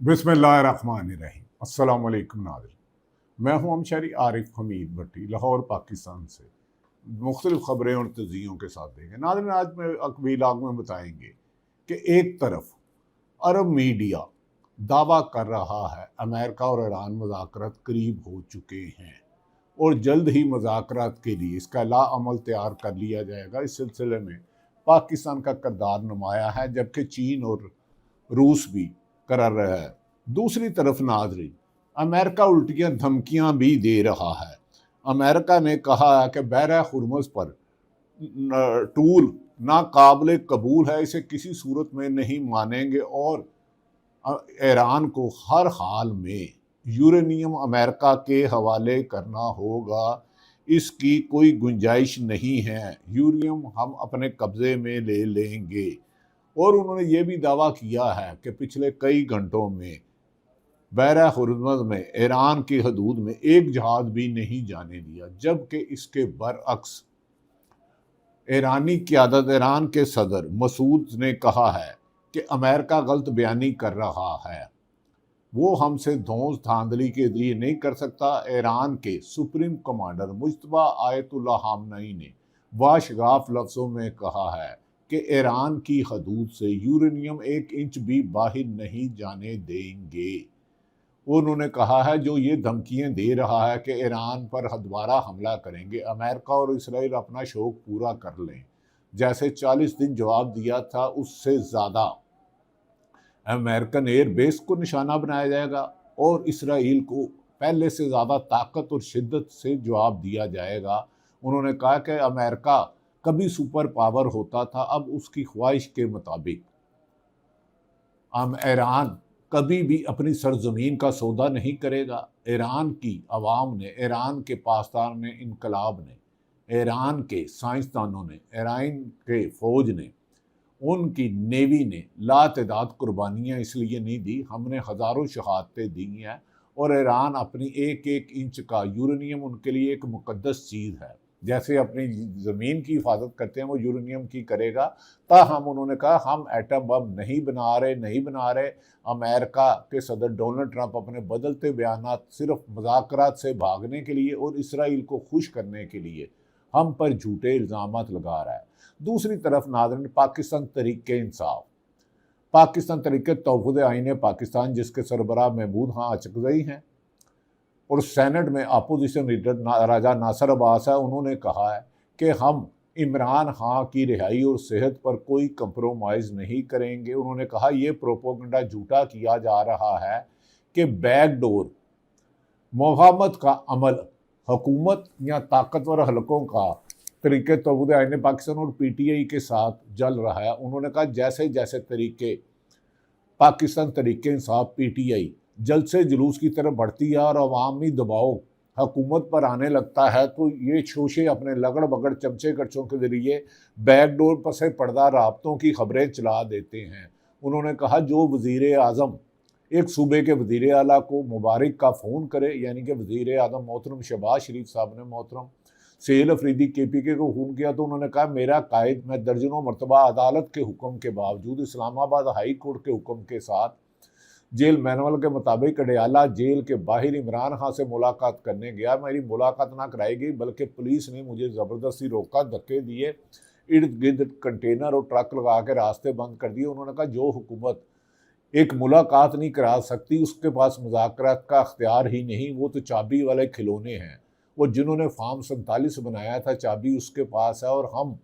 बिस्मिल्लाहिर्रहमानिर्रहीम। अस्सलाम वालेकुम नाज़रीन। मैं हूँ हमशरी आरिफ हमीद भट्टी, लाहौर पाकिस्तान से मुख्तलिफ ख़बरें और तज्ज़ियों के साथ देंगे। नाज़रीन, आज मैं व्लॉग में बताएंगे कि एक तरफ अरब मीडिया दावा कर रहा है अमेरिका और ईरान मुज़ाकरात करीब हो चुके हैं और जल्द ही मुज़ाकरात के लिए इसका लाअमल तैयार कर लिया जाएगा। इस सिलसिले में पाकिस्तान का किरदार नुमाया है, जबकि चीन और रूस भी कर रहा है। दूसरी तरफ नाज़रीन, अमेरिका उल्टियाँ धमकियाँ भी दे रहा है। अमेरिका ने कहा है कि बहरा हुर्मुज़ पर टूल नाकाबिल कबूल है, इसे किसी सूरत में नहीं मानेंगे और ईरान को हर हाल में यूरेनियम अमेरिका के हवाले करना होगा। इसकी कोई गुंजाइश नहीं है, यूरेनियम हम अपने कब्जे में ले लेंगे। और उन्होंने ये भी दावा किया है कि पिछले कई घंटों में बहरा हुर्मुज़ में ईरान की हदूद में एक जहाज भी नहीं जाने दिया, जबकि इसके बरअक्स ईरान के सदर मसूद ने कहा है कि अमेरिका गलत बयानी कर रहा है, वो हमसे धौंस धांधली के जरिए नहीं कर सकता। ईरान के supreme commander Mujtaba Ayatollah Khamenei ने वाशगाफ लफ्ज़ों में कहा है कि ईरान की हदूद से यूरेनियम 1 इंच भी बाहर नहीं जाने देंगे। उन्होंने कहा है जो ये धमकियां दे रहा है कि ईरान पर दोबारा हमला करेंगे, अमेरिका और इसराइल अपना शौक पूरा कर लें। जैसे 40 दिन जवाब दिया था, उससे ज़्यादा अमेरिकन एयर बेस को निशाना बनाया जाएगा और इसराइल को पहले से ज़्यादा ताकत और शिद्दत से जवाब दिया जाएगा। उन्होंने कहा कि अमेरिका कभी सुपर पावर होता था, अब उसकी ख्वाहिश के मुताबिक ईरान कभी भी अपनी सरजमीन का सौदा नहीं करेगा। ईरान की आवाम ने, ईरान के पासदार ने, इनकलाब ने, ईरान के साइंसदानों ने, ईरान के फ़ौज ने, उनकी नेवी ने लातदाद कुर्बानियाँ इसलिए नहीं दी, हमने हज़ारों शहादतें दी हैं और ईरान अपनी एक एक इंच का यूरेनियम उनके लिए एक मुक़द्दस चीज़ है। जैसे अपनी ज़मीन की हिफाजत करते हैं, वो यूरेनियम की करेगा। ताहम उन्होंने कहा हम एटम बम नहीं बना रहे। अमेरिका के सदर डोनाल्ड ट्रंप अपने बदलते बयानात सिर्फ मज़ाकरात से भागने के लिए और इसराइल को खुश करने के लिए हम पर झूठे इल्ज़ामात लगा रहा है। दूसरी तरफ नाज़रीन, पाकिस्तान तहरीक तहफ़्फ़ुज़ आईन पाकिस्तान, जिसके सरबराह महमूद खां अचकज़ई हैं और सेनेट में अपोजिशन लीडर राजा नासिर अब्बास है, उन्होंने कहा है कि हम इमरान खां की रिहाई और सेहत पर कोई कंप्रोमाइज़ नहीं करेंगे। उन्होंने कहा यह प्रोपोगंडा झूठा किया जा रहा है कि बैकडोर मुफाहमत का अमल हुकूमत या ताकतवर हलकों का तरीके तहफ़्फ़ुज़ आईन पाकिस्तान और PTI के साथ चल रहा है। उन्होंने कहा जैसे जैसे तरीके पाकिस्तान तहरीक इंसाफ PTI जलसे जुलूस की तरफ बढ़ती है और अवामी दबाव हुकूमत पर आने लगता है, तो ये शोशे अपने लगड़ बगड़ चमचे कच्चों के जरिए बैकडोर पर से पर्दा राब्तों की खबरें चला देते हैं। उन्होंने कहा जो वज़ीर आज़म एक सूबे के वज़ीर आला को मुबारक का फ़ोन करे, यानी कि वज़ीर आज़म मोहतरम शहबाज शरीफ साहब ने मोहतरम सेल अफरीदी KPK को फ़ोन किया, तो उन्होंने कहा मेरा कायद, मैं दर्जनों मरतबा अदालत के हुक्म के बावजूद इस्लामाबाद हाई कोर्ट के हुक्म के साथ जेल मैनुअल के मुताबिक अडयाला जेल के बाहर इमरान खां से मुलाकात करने गया। मेरी मुलाकात ना कराई गई, बल्कि पुलिस ने मुझे ज़बरदस्ती रोका, धक्के दिए, इर्द गिर्द कंटेनर और ट्रक लगा के रास्ते बंद कर दिए। उन्होंने कहा जो हुकूमत एक मुलाकात नहीं करा सकती, उसके पास मुज़ाकरात का अख्तियार ही नहीं, वो तो चाबी वाले खिलौने हैं। वो जिन्होंने फार्म 47 बनाया था, चाबी उसके पास है और हम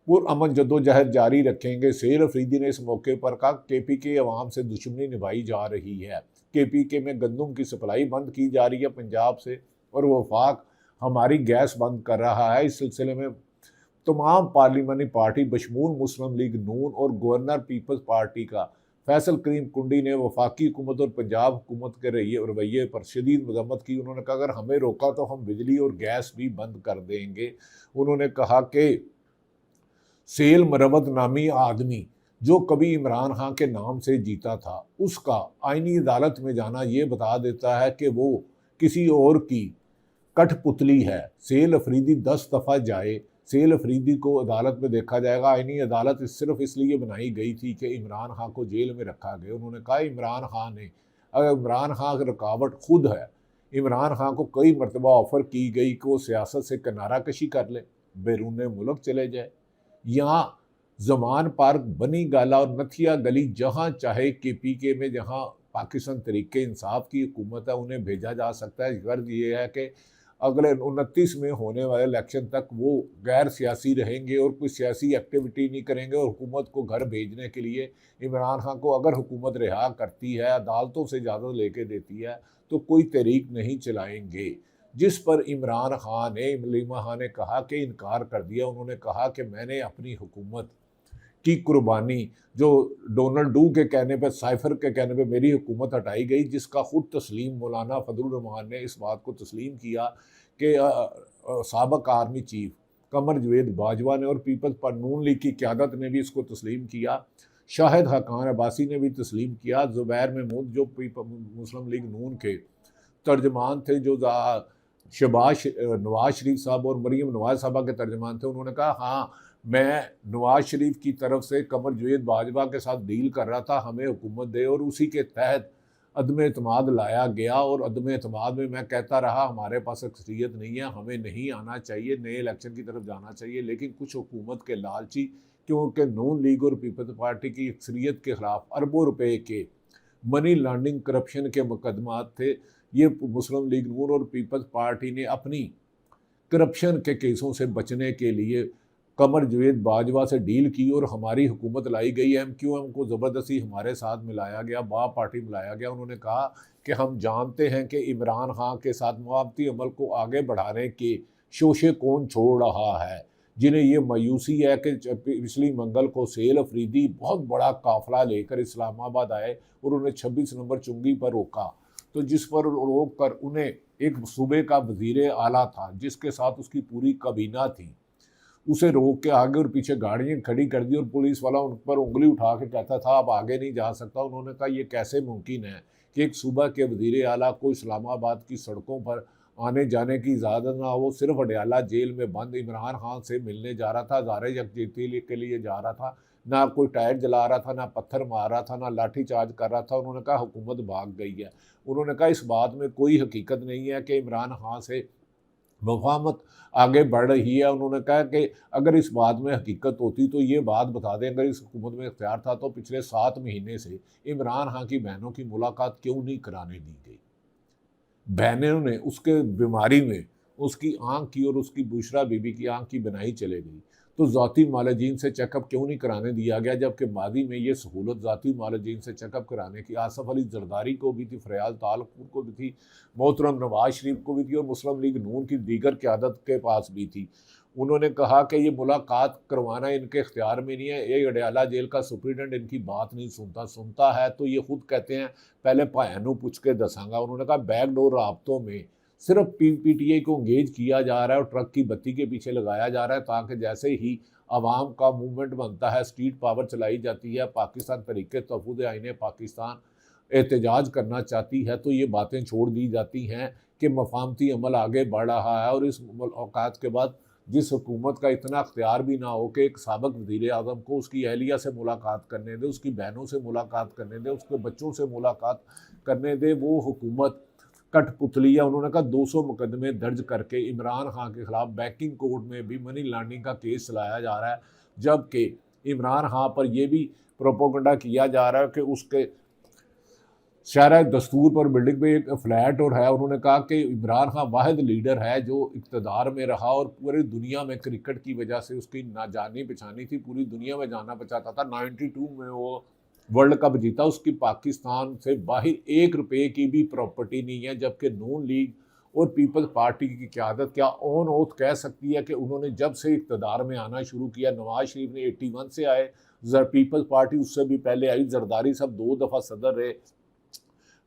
पुरअमन जद्दोजहद जारी रखेंगे। सेल अफरीदी ने इस मौके पर कहा KPK अवाम से दुश्मनी निभाई जा रही है। KPK में गंदम की सप्लाई बंद की जा रही है पंजाब से और वफाक हमारी गैस बंद कर रहा है। इस सिलसिले में तमाम पार्लिमानी पार्टी बशमूल मुस्लिम लीग नून और गवर्नर पीपल्स पार्टी का फैसल करीम कुंडी ने वफाकी हुकूमत और पंजाब हुकूमत के रवैये पर शदीद मजम्मत की। उन्होंने कहा अगर हमें रोका तो हम बिजली और गैस भी बंद कर देंगे। उन्होंने कहा कि सेल मरवत नामी आदमी जो कभी इमरान खां के नाम से जीता था, उसका आईनी अदालत में जाना ये बता देता है कि वो किसी और की कठपुतली है। सेल अफरीदी 10 दफ़ा जाए, सेल अफरीदी को अदालत में देखा जाएगा। आईनी अदालत सिर्फ इसलिए बनाई गई थी कि इमरान खान को जेल में रखा गया। उन्होंने कहा इमरान खान ने, अगर इमरान खान की रुकावट खुद है, इमरान खान को कई मरतबा ऑफ़र की गई कि वो सियासत से किनारा कशी कर ले, बैरून मुल्क चले जाए। यहाँ ज़मान पार्क, बनी गाला और नथिया गली जहाँ चाहे KPK में, जहाँ पाकिस्तान तरीके इंसाफ की हुकूमत है, उन्हें भेजा जा सकता है। गर्ज ये है कि अगले 29 में होने वाले इलेक्शन तक वो गैर सियासी रहेंगे और कोई सियासी एक्टिविटी नहीं करेंगे, और हुकूमत को घर भेजने के लिए इमरान खान को अगर हुकूमत रिहा करती है, अदालतों से इजाज़त लेके देती है, तो कोई तहरीक नहीं चलाएंगे। जिस पर इमरान खान ने, इमलीमा खान ने कहा कि इनकार कर दिया। उन्होंने कहा कि मैंने अपनी हुकूमत की कुर्बानी, जो डोनाल्ड डू के कहने पर, साइफर के कहने पर मेरी हुकूमत हटाई गई, जिसका खुद तस्लीम मौलाना फजलुर रहमान ने इस बात को तस्लीम किया कि साबिक आर्मी चीफ कमर जवेद बाजवा ने और पीपल्स पार्टी नून लीग की क़यादत ने भी इसको तस्लीम किया। शाहिद हकान अब्बासी ने भी तस्लीम किया। ज़ुबैर महमूद जो मुस्लिम लीग नून के तर्जमान थे, जो नवाज शरीफ साहब और मरीम नवाज साहबा के तर्जमान थे, उन्होंने कहा हाँ, मैं नवाज शरीफ की तरफ से कमर जवेद बाजवा के साथ डील कर रहा था, हमें हुकूमत दे, और उसी के तहत अदम एतमाद लाया गया। और अदम एतमाद में मैं कहता रहा हमारे पास अक्सरियत नहीं है, हमें नहीं आना चाहिए, नए इलेक्शन की तरफ जाना चाहिए। लेकिन कुछ हुकूमत के लालची, क्योंकि नून लीग और पीपल्स पार्टी की अक्सरियत के ख़िलाफ़ अरबों रुपए के मनी लॉन्ड्रिंग, करप्शन के मुकदमात थे, ये मुस्लिम लीग नून और पीपल्स पार्टी ने अपनी करप्शन के केसों से बचने के लिए कमर जवेद बाजवा से डील की और हमारी हुकूमत लाई गई। MQM को ज़बरदस्ती हमारे साथ मिलाया गया, बा पार्टी मिलाया गया। उन्होंने कहा कि हम जानते हैं कि इमरान खान के साथ मुआवती अमल को आगे बढ़ाने के शोशे कौन छोड़ रहा है, जिन्हें ये मायूसी है कि पिछली मंगल को सेल अफरीदी बहुत बड़ा काफ़िला लेकर इस्लामाबाद आए और उन्हें 26 नंबर चुंगी पर रोका। तो जिस पर रोक कर उन्हें एक सूबे का वज़ीर आला था, जिसके साथ उसकी पूरी काबीना थी, उसे रोक के आगे और पीछे गाड़ियां खड़ी कर दी और पुलिस वाला उन पर उंगली उठा के कहता था अब आगे नहीं जा सकता। उन्होंने कहा ये कैसे मुमकिन है कि एक सूबा के वज़ीर आला को इस्लामाबाद की सड़कों पर आने जाने की इजाज़त ना हो। सिर्फ अडयाला जेल में बंद इमरान खान से मिलने जा रहा था, हज़ारे यकजहती के लिए जा रहा था, ना कोई टायर जला रहा था, ना पत्थर मार रहा था, ना लाठी चार्ज कर रहा था। उन्होंने कहा हुकूमत भाग गई है। उन्होंने कहा इस बात में कोई हकीकत नहीं है कि इमरान खान से मुफाहमत आगे बढ़ रही है। उन्होंने कहा कि अगर इस बात में हकीकत होती तो ये बात बता दें, अगर इस हुकूमत में इख्तियार था तो पिछले 7 महीने से इमरान खान की बहनों की मुलाकात क्यों नहीं कराने दी गई। बहनों ने उसके बीमारी में उसकी आँख की और उसकी बुशरा बीबी की आँख की बनाई चले गई, तो ज़ाती मालजीन से चेकअप क्यों नहीं कराने दिया गया, जबकि मादी में ये सहूलत ज़ाती मालजीन से चेकअप कराने की आसफ़ अली जरदारी को भी थी, फ़रयाल तालपुर को भी थी, मोहतरम नवाज शरीफ को भी थी और मुस्लिम लीग नून की दीगर क़यादत के पास भी थी। उन्होंने कहा कि ये मुलाकात करवाना इनके इख्तियार में नहीं है। ये अडयाला जेल का सुप्रीडेंट इनकी बात नहीं सुनता है तो ये खुद कहते हैं पहले भाइयों पूछ के दसांगा। उन्होंने कहा बैकडोर राब्तों में सिर्फ PTI को इंगेज किया जा रहा है और ट्रक की बत्ती के पीछे लगाया जा रहा है, ताकि जैसे ही आवाम का मूवमेंट बनता है, स्ट्रीट पावर चलाई जाती है, पाकिस्तान तरीके तहफ़्फ़ुज़ आईन पाकिस्तान एहतजाज करना चाहती है, तो ये बातें छोड़ दी जाती हैं कि मफाहमती अमल आगे बढ़ रहा है। और इस औकात के बाद जिस हुकूमत का इतना अख्तियार भी ना हो कि एक साबिक वज़ीर आज़म को उसकी अहलिया से मुलाकात करने दे, उसकी बहनों से मुलाकात करने दे, उसके बच्चों से मुलाकात करने दे, वो हुकूमत कठपुतली है। उन्होंने कहा 200 मुकदमे दर्ज करके इमरान खान के खिलाफ बैकिंग कोर्ट में भी मनी लॉन्ड्रिंग का केस चलाया जा रहा है, जबकि इमरान खान पर यह भी प्रोपोगंडा किया जा रहा है कि उसके शायरा दस्तूर पर बिल्डिंग पे एक फ्लैट और है। उन्होंने कहा कि इमरान खान वाहिद लीडर है जो इक़्तिदार में रहा और पूरी दुनिया में क्रिकेट की वजह से उसकी ना जानी पहचानी थी, पूरी दुनिया में जाना पहचाता था। 92 में वो वर्ल्ड कप जीता, उसकी पाकिस्तान से बाहर 1 रुपये की भी प्रॉपर्टी नहीं है, जबकि नून लीग और पीपल्स पार्टी की क़यादत क्या ऑन ओथ कह सकती है कि उन्होंने जब से इक़्तिदार में आना शुरू किया, नवाज शरीफ ने 81 से आए, पीपल्स पार्टी उससे भी पहले आई, जरदारी साहब 2 दफ़ा सदर रहे,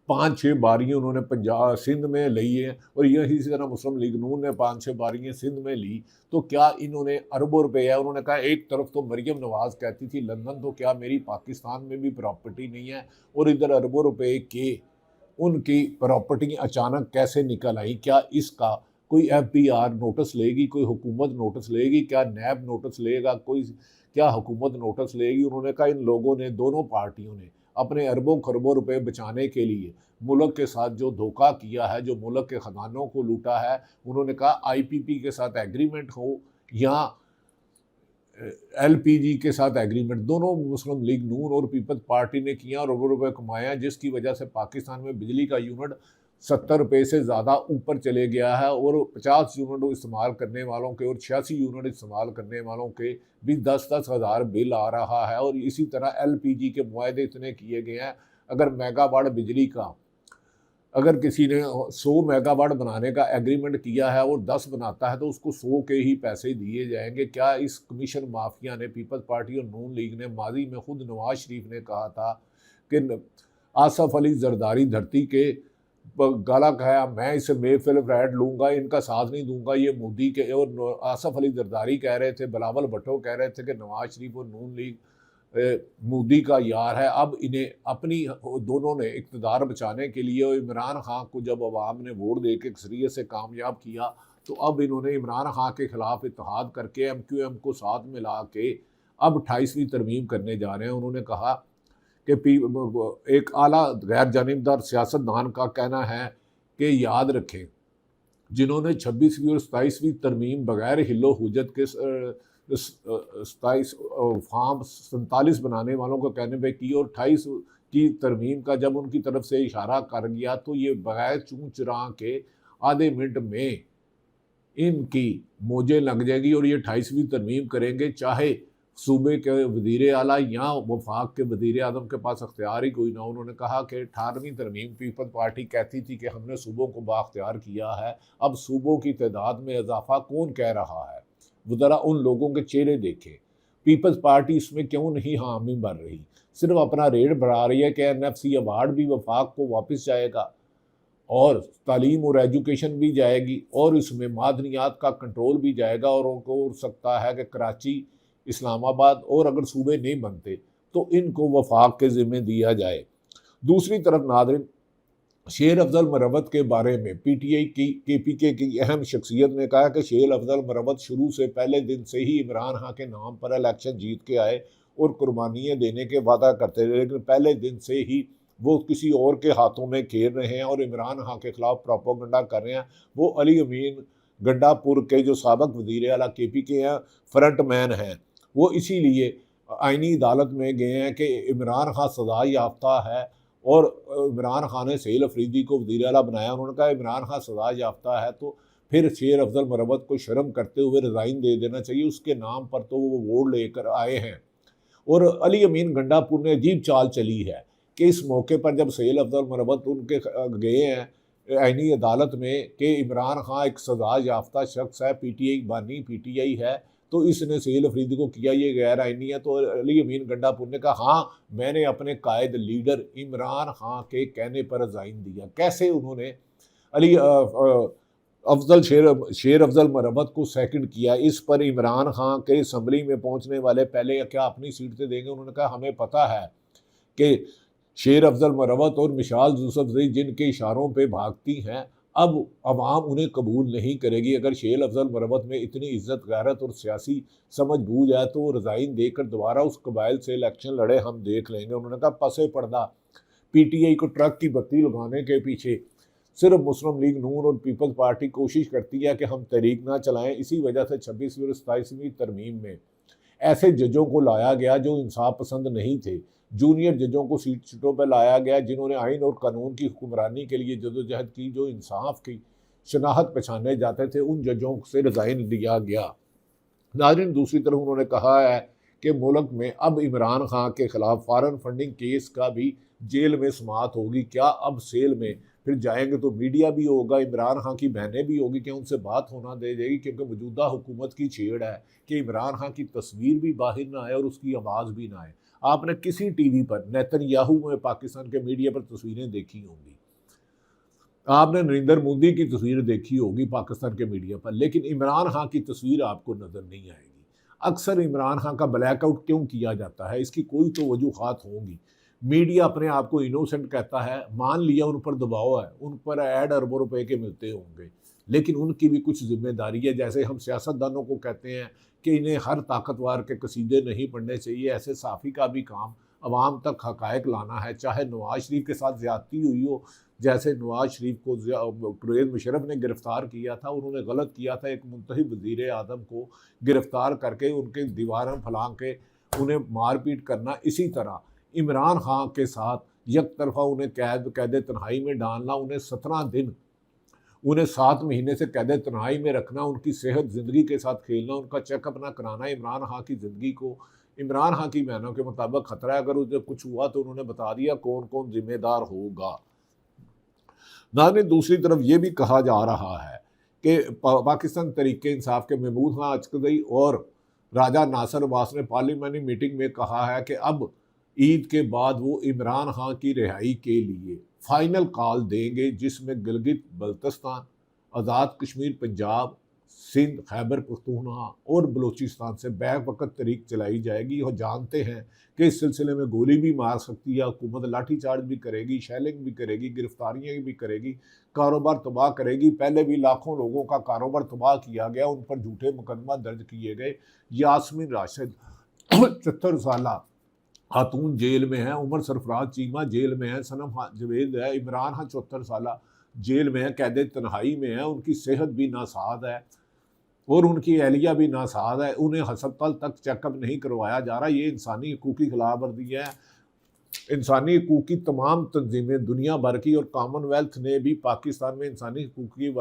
5-6 बारियाँ उन्होंने पंजाब सिंध में ली हैं और यही इसी तरह मुस्लिम लीग नून ने 5-6 बारियाँ सिंध में ली। तो क्या इन्होंने अरबों रुपए है। उन्होंने कहा एक तरफ तो मरियम नवाज़ कहती थी लंदन, तो क्या मेरी पाकिस्तान में भी प्रॉपर्टी नहीं है, और इधर अरबों रुपए के उनकी प्रॉपर्टी अचानक कैसे निकल आई। क्या इसका कोई FBR नोटिस लेगी, कोई हुकूमत नोटिस लेगी, क्या नैब नोटिस लेगा, कोई क्या हुकूमत नोटिस लेगी? उन्होंने कहा इन लोगों ने, दोनों पार्टियों ने अपने अरबों खरबों रुपए बचाने के लिए मुल्क के साथ जो धोखा किया है, जो मुल्क के खजानों को लूटा है, उन्होंने कहा IPP के साथ एग्रीमेंट हो या LPG के साथ एग्रीमेंट, दोनों मुस्लिम लीग नून और पीपल्स पार्टी ने किया, अरबों रुपए कमाया, जिसकी वजह से पाकिस्तान में बिजली का यूनिट 70 रुपये से ज़्यादा ऊपर चले गया है और 50 यूनिट इस्तेमाल करने वालों के और 86 यूनिट इस्तेमाल करने वालों के भी 10-10 हज़ार बिल आ रहा है। और इसी तरह LPG के मुआहदे इतने किए गए हैं, अगर मेगावाट बिजली का, अगर किसी ने 100 मेगावाट बनाने का एग्रीमेंट किया है और 10 बनाता है तो उसको 100 के ही पैसे दिए जाएंगे। क्या इस कमीशन माफिया ने, पीपल्स पार्टी और नून लीग ने, माजी में खुद नवाज शरीफ ने कहा था कि आसफ अली जरदारी धरती के गला खाया, मैं इसे मेफिल फ्लैट लूँगा, इनका साथ नहीं दूंगा, ये मोदी के, और आसफ अली जरदारी कह रहे थे, बिलावल भुट्टो कह रहे थे कि नवाज शरीफ और नून लीग मोदी का यार है। अब इन्हें अपनी, दोनों ने इक़्तिदार बचाने के लिए, और इमरान खान को जब अवाम ने वोट दे के शरीयत से कामयाब किया तो अब इन्होंने इमरान खान के ख़िलाफ़ इत्तेहाद करके MQM को साथ मिला के अब 28वीं तरमीम करने जा रहे हैं। उन्होंने कहा कि एक आला गैर जानिबदार सियासतदान का कहना है कि याद रखें, जिन्होंने 26वीं और 27वीं तरमीम बगैर हिलो हुज्जत के 27 फार्म 47 बनाने वालों को कहने पे की, और 28 की तरमीम का जब उनकी तरफ से इशारा कर गया तो ये बगैर चूं चुरा के आधे मिनट में इनकी मोजें लग जाएगी और ये 28वीं तरमीम करेंगे, चाहे सूबे के वज़ीर आला या वफाक के वज़ीर आज़म के पास अख्तियार ही कोई ना। उन्होंने कहा कि 18वीं तरमीम पीपल्स पार्टी कहती थी कि हमने सूबों को बाख्तियार किया है, अब सूबों की तादाद में इजाफा कौन कह रहा है? वो ज़रा उन लोगों के चेहरे देखें। पीपल्स पार्टी इसमें क्यों नहीं हामी भर रही, सिर्फ अपना रेट बढ़ा रही है कि NFC अवार्ड भी वफाक को वापस जाएगा और तालीम और एजुकेशन भी जाएगी और इसमें मादनियात का कंट्रोल भी जाएगा, और हो सकता है कि कराची, इस्लामाबाद और अगर सूबे नहीं बनते तो इनको वफाक के ज़िम्मे दिया जाए। दूसरी तरफ नाज़रीन, शेर अफजल मरवत के बारे में PTI की KPK की अहम शख्सियत ने कहा कि शेर अफजल मरवत शुरू से पहले दिन से ही इमरान खान के नाम पर इलेक्शन जीत के आए और कुर्बानियाँ देने के वादा करते रहे, लेकिन पहले दिन से ही वो किसी और के हाथों में खेल रहे हैं और इमरान खान के ख़िलाफ़ प्रोपेगेंडा कर रहे हैं। वो अली अमीन गंडापुर के जो साबिक वज़ीर आला KPK हैं, फ्रंट मैन हैं, वो इसीलिए आइनी अदालत में गए हैं कि इमरान खान सज़ा याफ्ता है और इमरान खान ने सहील अफरीदी को वज़ीर आला बनाया। उन्होंने कहा इमरान खान सज़ा याफ्ता है तो फिर शेर अफजल मरवत को शर्म करते हुए रिज़ाइन दे देना चाहिए, उसके नाम पर तो वो वोट लेकर आए हैं। और अली अमीन गंडापुर ने अजीब चाल चली है कि इस मौके पर जब सहील अफजल मरवत उनके गए हैं आइनी अदालत में कि इमरान खान एक सज़ा याफ्ता शख्स है, PTI बानी PTI है, तो इसने सहील अफरीदी को किया ये गैर आइनी है। तो अली अमीन गंडापुर ने कहा हाँ, मैंने अपने कायद लीडर इमरान खान के कहने पर रिज़ाइन दिया। कैसे उन्होंने अली शेर अफजल मरवत को सेकंड किया? इस पर इमरान खान के असम्बली में पहुंचने वाले पहले क्या अपनी सीट से देंगे? उन्होंने कहा हमें पता है कि शेर अफजल मरवत और मिशाल यूसुफजई जिनके इशारों पे भागती हैं, अब अवाम उन्हें कबूल नहीं करेगी। अगर शेर अफजल मरवत में इतनी इज्जत, गैरत और सियासी समझ बूझ है तो वो रिज़ाइन देकर दोबारा उस कबाइल से इलेक्शन लड़े, हम देख लेंगे। उन्होंने कहा पसे पर्दा PTI को ट्रक की बत्ती लगाने के पीछे सिर्फ मुस्लिम लीग नून और पीपल्स पार्टी कोशिश करती है कि हम तहरीक ना चलाएं। इसी वजह से 26वीं और 27वीं तरमीम में ऐसे जजों को लाया गया जो इंसाफ पसंद नहीं थे, जूनियर जजों को सीटों पर लाया गया जिन्होंने आइन और कानून की हुक्मरानी के लिए जदोजहद की, जो इंसाफ की शनाहत पहचाने जाते थे, उन जजों से रिज़ाइन दिया गया। नाज़रीन, दूसरी तरफ उन्होंने कहा है कि मुल्क में अब इमरान खान के ख़िलाफ़ फॉरेन फंडिंग केस का भी जेल में समाअत होगी। क्या अब सेल में फिर जाएंगे तो मीडिया भी होगा, इमरान खान की बहनें भी होगी, क्या उनसे बात होना दे देगी? क्योंकि मौजूदा हुकूमत की छेड़ है कि इमरान खान की तस्वीर भी बाहर ना आए और उसकी आवाज़ भी ना आए। आपने किसी TV पर नेतन्याहू में पाकिस्तान के मीडिया पर तस्वीरें देखी होंगी, आपने नरेंद्र मोदी की तस्वीर देखी होगी पाकिस्तान के मीडिया पर, लेकिन इमरान खान की तस्वीर आपको नज़र नहीं आएगी। अक्सर इमरान खान का ब्लैकआउट क्यों किया जाता है, इसकी कोई तो वजूहात होंगी। मीडिया अपने आप को इनोसेंट कहता है, मान लिया उन पर दबाव है, उन पर ऐड अरबों रुपए के मिलते होंगे, लेकिन उनकी भी कुछ जिम्मेदारी है। जैसे हम सियासतदानों को कहते हैं कि इन्हें हर ताकतवर के कसीदे नहीं पढ़ने चाहिए, ऐसे साफ़ी का भी काम अवाम तक हक़ाइक़ लाना है। चाहे नवाज शरीफ के साथ ज़्यादती हुई हो, जैसे नवाज शरीफ को परवेज़ मुशर्रफ ने गिरफ़्तार किया था, उन्होंने गलत किया था, एक मुंतखब वज़ीर आज़म को गिरफ़्तार करके उनके दीवारें फैला के उन्हें मारपीट करना। इसी तरह इमरान खान के साथ एक तरफ़ा उन्हें कैद तन्हाई में डालना, उन्हें 17 दिन, उन्हें 7 महीने से कैद तन्हाई में रखना, उनकी सेहत ज़िंदगी के साथ खेलना, उनका चेकअप ना कराना, इमरान खान की ज़िंदगी को इमरान खान की बयानों के मुताबिक खतरा है। अगर उसे कुछ हुआ तो उन्होंने बता दिया कौन कौन जिम्मेदार होगा। नाज़रीन, दूसरी तरफ ये भी कहा जा रहा है कि पाकिस्तान तहरीक इंसाफ के महमूद खान अचकज़ई और राजा नासिर अब्बास ने पार्लियामानी मीटिंग में कहा है कि अब ईद के बाद वो इमरान खान की रिहाई के लिए फाइनल कॉल देंगे, जिसमें गिलगित बल्तिस्तान, आज़ाद कश्मीर, पंजाब, सिंध, खैबर पख्तूनख्वा और बलूचिस्तान से बैक वक़्त तहरीक चलाई जाएगी। और जानते हैं कि इस सिलसिले में गोली भी मार सकती है हुकूमत, लाठीचार्ज भी करेगी, शेलिंग भी करेगी, गिरफ्तारियाँ भी करेगी, कारोबार तबाह करेगी। पहले भी लाखों लोगों का कारोबार तबाह किया गया, उन पर झूठे मुकदमा दर्ज किए गए। यास्मीन राशिद 74 साला खातून जेल में है, उमर सरफराज चीमा जेल में है, सनम जवेद है, इमरान खान 74 साला जेल में है, कैद तन्हाई में है, उनकी सेहत भी नासाज है और उनकी एहलिया भी नासाज है, उन्हें हस्पताल तक चेकअप नहीं करवाया जा रहा। ये इंसानी हकूक़ की खिलाफ वर्जी है। इंसानी हकूक़ की तमाम तंजीमें दुनिया भर की और कॉमनवेल्थ ने भी पाकिस्तान में इंसानी हकूक़ की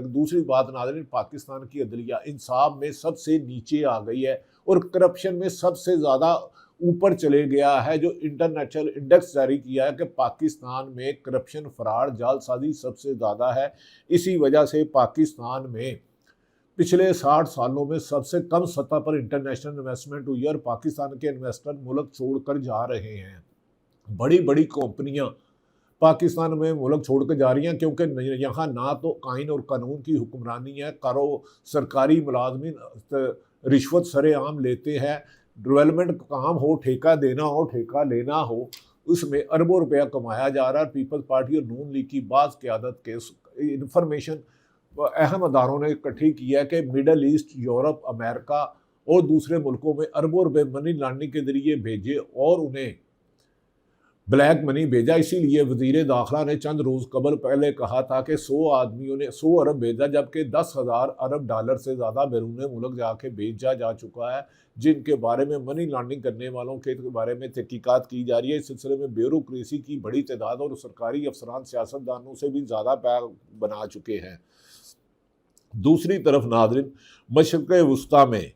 दूसरी बात नाज़रीन, पाकिस्तान की अदलिया इंसाफ में सबसे नीचे आ गई है और करप्शन में सबसे ज़्यादा ऊपर चले गया है। जो इंटरनेशनल इंडेक्स जारी किया है कि पाकिस्तान में करप्शन, फराड, जालसाजी सबसे ज़्यादा है। इसी वजह से पाकिस्तान में पिछले 60 सालों में सबसे कम सतह पर इंटरनेशनल इन्वेस्टमेंट हुई है और पाकिस्तान के इन्वेस्टर मुल्क छोड़कर जा रहे हैं। बड़ी बड़ी कंपनियां पाकिस्तान में मुल्क छोड़ कर जा रही हैं, क्योंकि यहाँ ना तो आइन और कानून की हुक्मरानी है, सरकारी मुलाजमीन रिश्वत सरेआम लेते हैं, डेवलपमेंट काम हो, ठेका देना हो, ठेका लेना हो, उसमें अरबों रुपया कमाया जा रहा है। पीपल्स पार्टी और नून लीग की बाज़ क़यादत के इंफॉर्मेशन अहम अदारों ने इकट्ठी किया है कि मिडल ईस्ट, यूरोप, अमेरिका और दूसरे मुल्कों में अरबों रुपये मनी लॉन्ड्रिंग के जरिए भेजे और उन्हें ब्लैक मनी भेजा। इसीलिए वज़ीर दाखिला ने चंद रोज़ कबल पहले कहा था कि 100 आदमियों ने 100 अरब भेजा, जबकि 10,000 अरब डॉलर से ज़्यादा बैरून मुल्क जाके भेजा जा चुका है, जिनके बारे में मनी लॉन्ड्रिंग करने वालों के बारे में तहकीकात की जा रही है। इस सिलसिले में ब्यूरोक्रेसी की बड़ी तादाद और सरकारी अफसरान सियासतदानों से भी ज़्यादा पैर बना चुके हैं। दूसरी तरफ नाज़रीन, मशरिक़ वस्ता में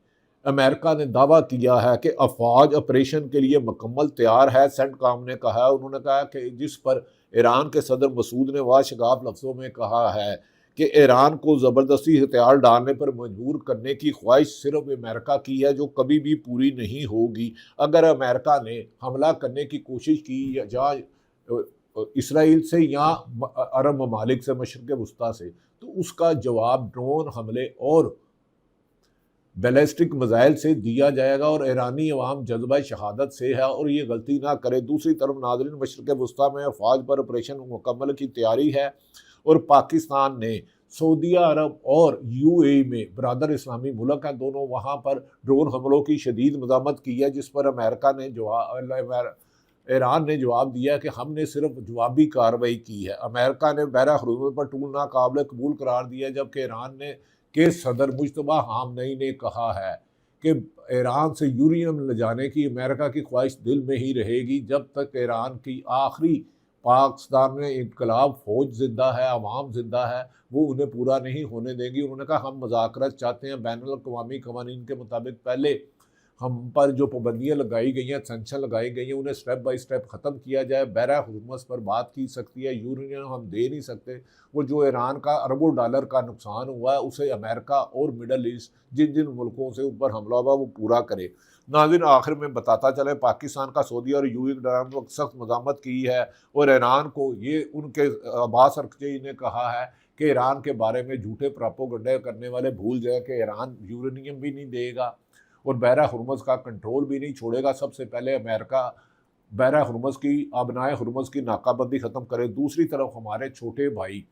अमेरिका ने दावा किया है कि अफवाज ऑपरेशन के लिए मुकम्मल तैयार है। सेंटकॉम ने कहा है, उन्होंने कहा कि जिस पर ईरान के सदर मसूद ने वाशगाफ लफ्ज़ों में कहा है कि ईरान को ज़बरदस्ती हथियार डालने पर मजबूर करने की ख्वाहिश सिर्फ अमेरिका की है, जो कभी भी पूरी नहीं होगी। अगर अमेरिका ने हमला करने की कोशिश की या जहाँ इसराइल से या अरब ममालिक से, मशरिक़ वस्ता से, तो उसका जवाब ड्रोन हमले और बैलिस्टिक मिसाइल से दिया जाएगा और ईरानी अवाम जज्बा शहादत से है और ये गलती ना करे। दूसरी तरफ नाज़रीन, मशरिक़ वस्ता में अफवाज पर ऑपरेशन मुकम्मल की तैयारी है और पाकिस्तान ने सऊदी अरब और UAE में बरादर इस्लामी मुल्क हैं, दोनों वहाँ पर ड्रोन हमलों की शदीद मज़ामत की है, जिस पर ईरान ने जवाब दिया कि हमने सिर्फ जवाबी कार्रवाई की है। अमेरिका ने बहरा हुर्मुज़ पर टूल नाकाबिल कबूल करार दिया, जबकि ईरान के सदर मुज्तबा खामनई ने कहा है कि ईरान से यूरेनियम ले जाने की अमेरिका की ख्वाहिश दिल में ही रहेगी जब तक ईरान की आखिरी पाकिस्तान में इनकलाब फौज जिंदा है, अवाम जिंदा है, वो उन्हें पूरा नहीं होने देंगी। उन्होंने कहा हम मुज़ाकरत चाहते हैं, बैनुल-अक़वामी क़वानीन के मुताबिक पहले हम पर जो पाबंदियाँ लगाई गई हैं, सैंक्शन लगाई गई हैं, उन्हें स्टेप बाय स्टेप ख़त्म किया जाए। बहरा हुर्मुज़ पर बात की सकती है, यूरेनियम हम दे नहीं सकते। वो जो ईरान का अरबों डॉलर का नुकसान हुआ है उसे अमेरिका और मिडल ईस्ट जिन जिन मुल्कों से ऊपर हमला हुआ वो पूरा करे। नाज़रीन, आखिर में बताता चले, पाकिस्तान का सऊदी और UAE के दौरान सख्त मज़ामत की है और ईरान को ये उनके अब्बास अरग़ची ने कहा है कि ईरान के बारे में झूठे प्रोपेगेंडा करने वाले भूल जाए कि ईरान यूरेनियम भी नहीं देगा और बहरा हुर्मुज़ का कंट्रोल भी नहीं छोड़ेगा। सबसे पहले अमेरिका बहरा हुर्मुज़ की, आबनाए हुर्मुज़ की नाकाबंदी ख़त्म करे। दूसरी तरफ हमारे छोटे भाई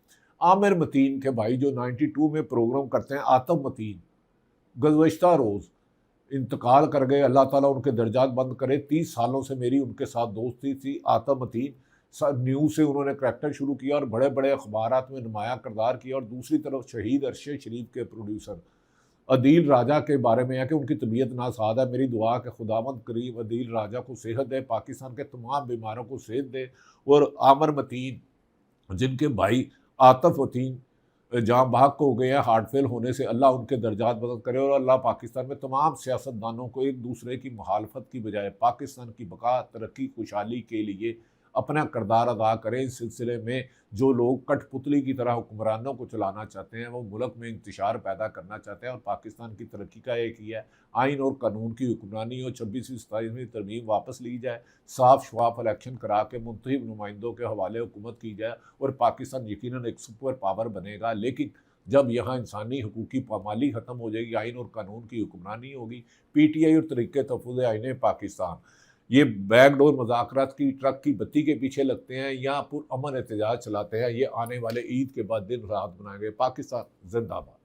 आमिर मतीन के भाई जो 92 में प्रोग्राम करते हैं, आतम मतीन गुज़श्ता रोज़ इंतकाल कर गए, अल्लाह ताला उनके दर्जात बंद करे। 30 सालों से मेरी उनके साथ दोस्ती थी। आतम मतीन न्यूज़ से उन्होंने करैक्टर शुरू किया और बड़े बड़े अखबारात में नुमाया किरदार किया। और दूसरी तरफ शहीद अरशद शरीफ के प्रोड्यूसर अदील राजा के बारे में है कि उनकी तबीयत नासाज है। मेरी दुआ कि खुदावंद करीम अदील राजा को सेहत दे, पाकिस्तान के तमाम बीमारों को सेहत दे। और आमिर मतीन जिनके भाई आतफ मतीन जहाँ भाग हो गए हैं हार्ट फेल होने से, अल्लाह उनके दर्जात बुलंद करे। और अल्लाह पाकिस्तान में तमाम सियासतदानों को एक दूसरे की मुखालफत की बजाय पाकिस्तान की बका, तरक्की, खुशहाली के लिए अपना किरदार अदा करें। इस सिलसिले में जो लोग कठपुतली की तरह हुक्मरानों को चलाना चाहते हैं, वो मुल्क में इंतशार पैदा करना चाहते हैं और पाकिस्तान की तरक्की का एक ही है, आइन और कानून की हुक्मरानी हो, 26वीं 27वीं तरमीम वापस ली जाए, साफ शफाफ इलेक्शन करा के मुंतखब नुमाइंदों के हवाले हुकूमत की जाए और पाकिस्तान यकीनन एक सुपर पावर बनेगा। लेकिन जब यहाँ इंसानी हकूक़ की पामाली ख़त्म हो जाएगी, आइन और कानून की हुक्मरानी होगी, PTI और तरीक़े तहफ़्फ़ुज़ आइन पाकिस्तान ये बैकडोर मुज़ाकरात की ट्रक की बत्ती के पीछे लगते हैं या पुरअमन एहतजाज चलाते हैं, ये आने वाले ईद के बाद दिन रात बनाएंगे। पाकिस्तान जिंदाबाद।